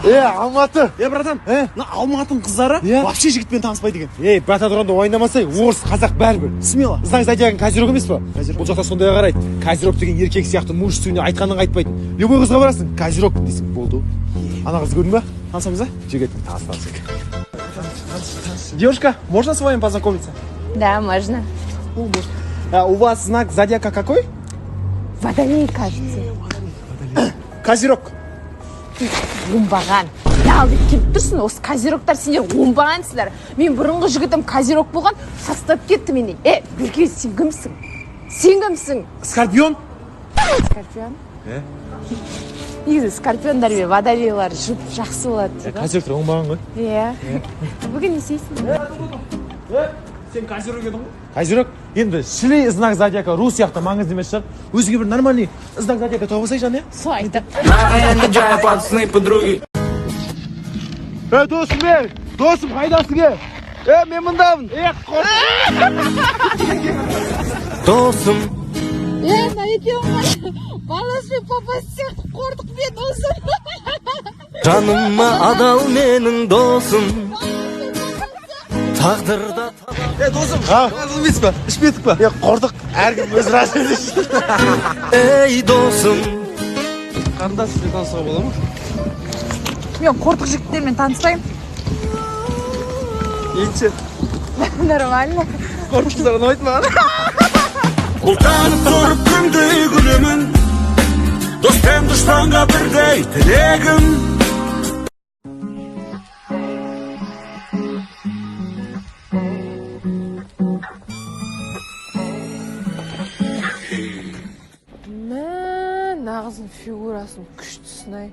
Алматы. Братан, мына Алматының қыздары вообще жігітпен таныспайды екен. Бата тұрғанда ойнамасай, орыс, қазақ бәрібір. Смело. Знак зодиагың Козерог емес па? Бұл жақта сондай қарайды. Козерог деген еркек сияқты мужественный, айтқанын айтпайтын. Любой қызға барасың, Козерог дейсің, болды. Ана қыз көрдің ба? Танысамыз, а? Жігіттің танысың. Девушка, можно с вами познакомиться? Да, можно. У вас знак зодиака какой? Водолей, кажется. Козерог. Оңбаған. Ал келіп тұрсың, осы козерогтар сендер оңбағансыздар. Мен бұрынғы жігітім козерог болған, тастап кетті мені. Берке, сен кімсің? Сен кімсің? Скорпион? Скорпион? Негізі скорпиондар мен водолейлар жақсы болады. Козерогтар оңбаған ғой? Бүгін не істейсің? Сен Козерог едің ғой? Козерог енді шілей знак зодиака ру сияқты маңызды емес шығар. Өзіңе бір нормальный знак зодиака тауып жан, Сол айтып. Досым, қайдасың? Мен мұндамын. Досым. Баласын папасы сияқты қордық мен досым. Жаныма адал менің досым. Тағдырда досым, разыл емес па? Ішпедік па? Қордық, әркім өз разы дейсің. Ей досым. Қарындас сізбен танысуға бола ма? Мен қордық жігіттермен таныспаймын. Еңше. Нормально. Қордық қыздар ұнамайды маған. Ұлтанып тұрып күнде күлемін. Достан дұшпанға бірдей тілегім. Нағыздың фигурасын күшті сынай.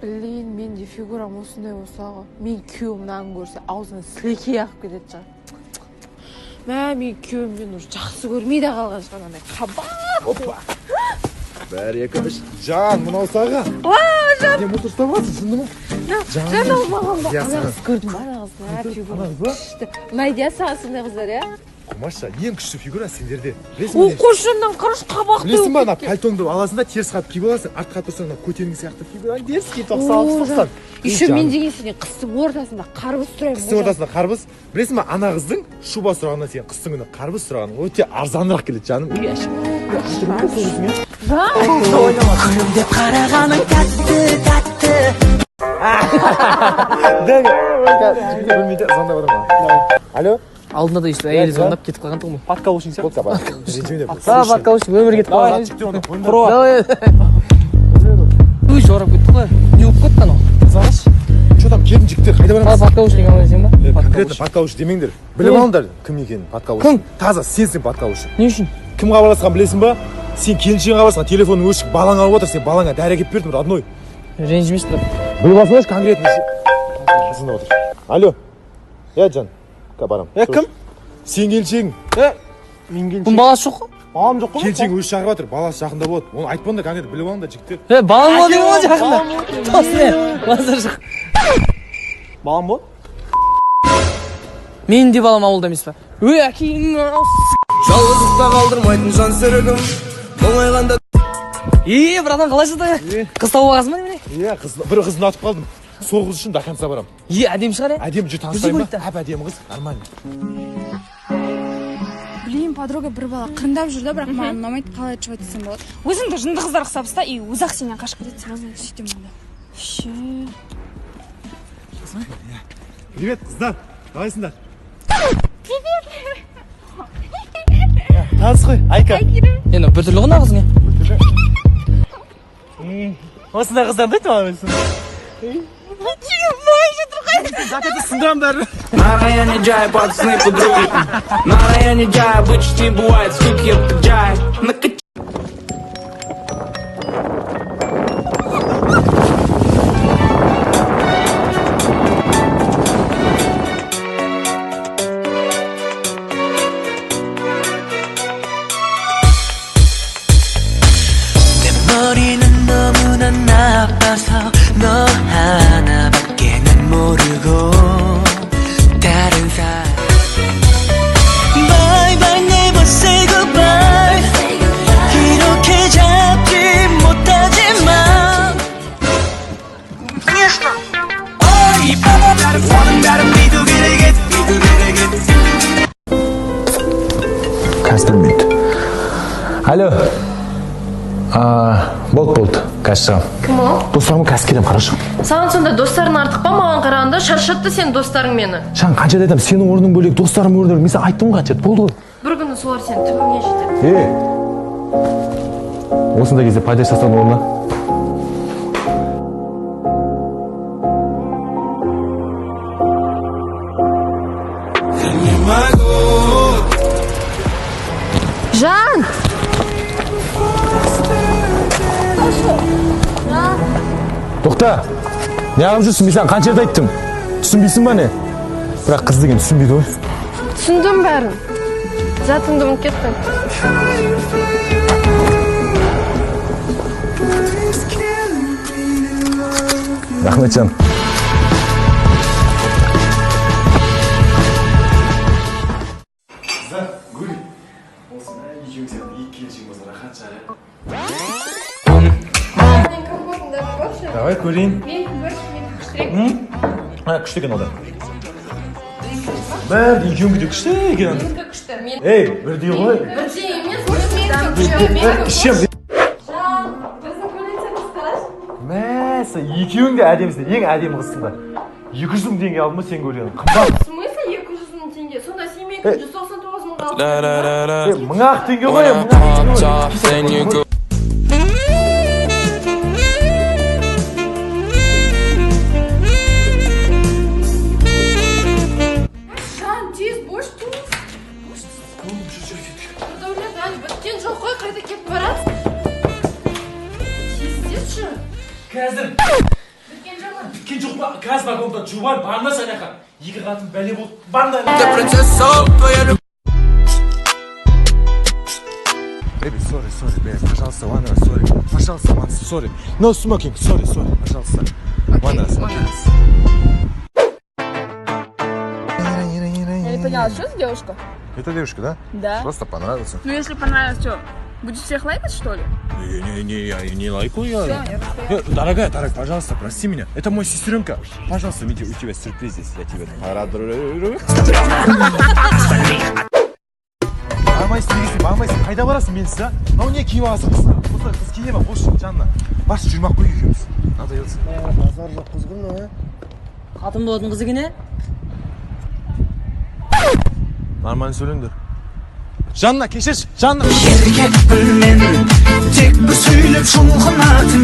Блин, мен де фигурам осындай болса ғой. Мен күйеуім мынаны көрсе, аузына сілекей ағып кетеді шығар. Мен күйеуімден уже жақсы көрмейді қалған шығар, анандай қабақ. Опа. Бәрі екіміш. Жан, мынау саға. Жан. Не мұты ұстап аласың, шынды ма? Жан алмағанда. Ана қыз көрдің ба, ана қыздың фигура күшті. Найдия саған сондай қыздар, Құмаша, ең күшті фигура сендерде. Қошыннан қараш қабақты. Білесің ба, ана пальтоңды аласың да теріс қатып киіп аласың, артқа тұрсаң көтеріңгі сияқты фигура дерзкий тоқсан. Еще мен деген сенен қыстың ортасында қарбыз сұраймын. Қыстың ортасында қарбыз. Білесің ба, ана қыздың шуба сұрағаннан сен қыстың күні қарбыз сұраған өте арзанырақ келеді жаным. Күлім деп қарағаның тәтті, тәтті. Білмейді, звондап адам ба? Алло? Алдында да естіп, әйелі звондап кетіп қалған тұғым. Подкаушың сияқты. Подкаушың өмір кетіп қалған. Давай. Үй жорап кетті ғой. Не болып кетті анау? Знаешь, что там келін жігіттер қайда барамыз? Подкаушың аман ба? Конкретно подкауш демеңдер. Біліп алыңдар кім екенін подкауш. Кім? Таза сенсің подкауш. Не үшін? Кім хабарласқан білесің ба? Сен келіншегің хабарласқан, телефонның өшік, балаң алып отыр, сен балаңа дәрі әкеліп бердің, родной. Ренжімес бірақ. Біліп алсаңшы конкретно. Қызында отыр. Алло. Жан. Барам. Кім? Сен келіншегің. Мен келіншегім. Бұның баласы жоқ қой? Балам жоқ қой? Келіншегің өзі шақырып жатыр, баласы жақында болады. Оны айтпаңдар конкретно біліп алыңдар жігіттер. Балам болады ма жақында? Тосыне, базар жоқ. Балам болады? Менің де балам ауылда емес па? Әкейің Жалғыздықта қалдырмайтын жан серігім. Мұңайғанда. братан, қалай жатыр? Қыз тауып алғансың ба немене? Бір қызын атып қалдым. Сол қыз үшін до конца барам. Әдемі шығар, Әдемі жүр таныстайын ба? Әдемі қыз, нормально. Блин, подруга бір бала қырындап жүр да, бірақ маған ұнамайды, қалай айтып айтсам болады. Өзіңді жынды қыздар қысапсыз да, и өзақ сенен қашып кетеді, сразу сөйтем онда. Привет, қыздар. Қалайсыңдар? Привет. Таныс қой, Айка. Енді бір түрлі ғына қызың. Осындай қыздарды айтып алып өзің. На районе джай, пацаны подруги. На районе джай почти бывает, суки, это джай. 머리는 너무나 나빠서 너 하나밖에는 모르고 다른 사람 Bye bye never say goodbye Оның бәрін бүйту керек еді. Қазір білмейді. Алло. Болды. Қазір шығам. Кім ол? Достарымы қазір келем, қарашы. Саған сонда достарың артық па? Маған қарағанда шаршатты сен достарың мені. Шаң, қанша айтам, сенің орның бөлек, достарым орның бөлек. Мен саған айттым қанша, болды ғой. Бір күні солар сен түбіңе жетеді. Осындай кезде падеж жасаған орнына. Жан! Тоқта, не алып жүрсің, мен саған қанша рет айттым. Түсінбейсің ба не? Бірақ қыз деген түсінбейді ғой. Түсіндім бәрін. Затыңды ұмытып кеттің. Рахмет жан. Давай көрейін. Күшті екен одан. Бәрі екеуің де күшті екен. Ей, бірдей ғой. Бірдей емес, Ішем. Мәсі, екеуің де әдемісің, ең әдемі қызсыңдар. 200 мың теңге алдым ба сен көрген? Қымбат. В смысле 200 мың теңге? Сонда сен мен 199 мыңға алдың. 1000 теңге ғой, 1000 теңге. Жан, тез бош тұр. Нұрдәулет, әлі біткен жоқ қой, қайда кетіп барасың? Тездеші. Қазір біткен жоқ па? Қазір вагондан жуан барма санақа. Екі қатын бәле болды. Банда. Baby, sorry, baby, пожалуйста, one раз, sorry. Пожалуйста, one, sorry. No smoking, sorry, пожалуйста. One раз. Я не поняла, что за девушка? Это девушка, да? Да. Просто понравился. Ну, если понравилось, что, будешь всех лайкать, что ли? Не, я не лайкаю. Всё, я расстроилась. Дорогая, пожалуйста, прости меня. Это мой сестренка. Пожалуйста, Митя, у тебя сюрприз здесь. Я тебя порадую. Бармайсың, қайда барасың менсіз, а? Мынау не киіп аласың қызға? Осылай қыз киіне ма, қош жанына. Баршы жүрмақ қой екеуміз. Надоелся. Базар жоқ қыз ғой мына. Қатын болатын қыз екен, Нормально сөйлеңдер. Жанна, кешірші, Жанна. Еркек білмен, тек бір сөйлеп шұлғынатын